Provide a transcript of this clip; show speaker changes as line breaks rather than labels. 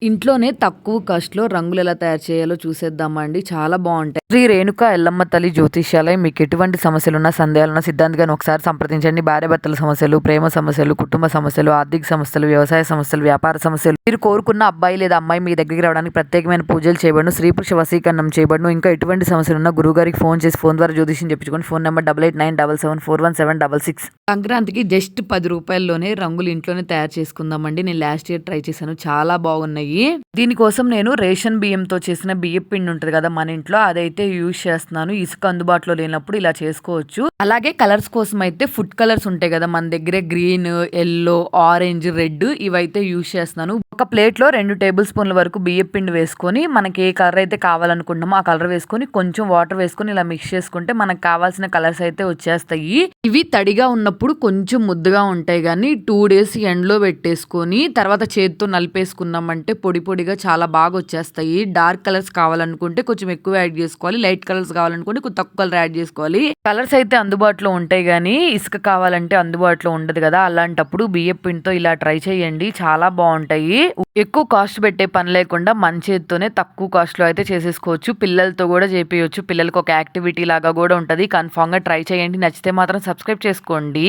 ఇంట్లోనే తక్కువ కాస్ట్‌లో రంగులెలా తయారు చేయాలో చూసేద్దామా అండి. చాలా బావుంటాయి. శ్రీ రేణుక ఎల్లమ్మ తల్లి జ్యోతిష్యాలయం. మీకెటువంటి సమస్యలున్నా, సందేహాలున్నా సిద్ధాంత్ గారిని ఒకసారి సంప్రదించండి. భార్యాభర్తల సమస్యలు, ప్రేమ సమస్యలు, కుటుంబ సమస్యలు, ఆర్థిక సమస్యలు, వ్యవసాయ సమస్యలు, వ్యాపార సమస్యలు, మీరు కోరుకున్న అబ్బాయి లేదా అమ్మాయి మీ దగ్గరికి రావడానికి ప్రత్యేకమైన పూజలు చేయబడును. స్త్రీ పురుష వశీకరణం చేయబడును. ఇంకా ఎటువంటి సమస్యలున్నా గురువుగారికి ఫోన్ చేసి ఫోన్ ద్వారా జ్యోతిష్యం చెప్పించుకోండి. Phone number 8897741766. సంక్రాంతికి జస్ట్ ₹10లోనే రంగులు ఇంట్లోనే తయారు చేసుకుందామండి. నేను లాస్ట్ ఇయర్ ట్రై చేశాను. చాలా బాగున్నాయి. దీనికోసం నేను రేషన్ బియ్యంతో చేసిన బియ్యం పిండి ఉంటది కదా మన ఇంట్లో, అదైతే యూజ్ చేస్తున్నాను. ఇసుక అందుబాటులో లేనప్పుడు ఇలా చేసుకోవచ్చు. అలాగే కలర్స్ కోసం అయితే ఫుడ్ కలర్స్ ఉంటాయి కదా మన దగ్గర, గ్రీన్, యెల్లో, ఆరెంజ్, రెడ్, ఇవైతే యూజ్ చేస్తున్నాను. ఒక ప్లేట్లో 2 టేబుల్ స్పూన్ల వరకు బియ్యం పిండి వేసుకొని, మనకి ఏ కలర్ అయితే కావాలనుకుంటున్నామో ఆ కలర్ వేసుకొని, కొంచెం వాటర్ వేసుకొని ఇలా మిక్స్ చేసుకుంటే మనకు కావాల్సిన కలర్స్ అయితే వచ్చేస్తాయి. ఇవి తడిగా ఉన్నప్పుడు కొంచెం ముద్దగా ఉంటాయి కానీ 2 డేస్ ఎండలో పెట్టేసుకొని తర్వాత చేతితో నలిపేసుకున్నామంటే పొడి పొడిగా చాలా బాగా వచ్చేస్తాయి. డార్క్ కలర్స్ కావాలనుకుంటే కొంచెం ఎక్కువ యాడ్ చేసుకోవాలి. లైట్ కలర్స్ కావాలనుకుంటే కొంచెం తక్కువ కలర్ యాడ్ చేసుకోవాలి. కలర్స్ అయితే అందుబాటులో ఉంటాయి కానీ ఇసుక కావాలంటే అందుబాటులో ఉండదు కదా. అలాంటప్పుడు బియ్యం పిండితో ఇలా ట్రై చేయండి. చాలా బాగుంటాయి. ఎక్కువ కాస్ట్ పెట్టే పని లేకుండా మన చేతితోనే తక్కువ కాస్ట్ లో అయితే చేసేసుకోవచ్చు. పిల్లలతో కూడా చేపియొచ్చు. పిల్లలకి ఒక యాక్టివిటీ లాగా కూడా ఉంటది. కన్ఫామ్ గా ట్రై చేయండి. నచ్చితే మాత్రం సబ్స్క్రైబ్ చేసుకోండి.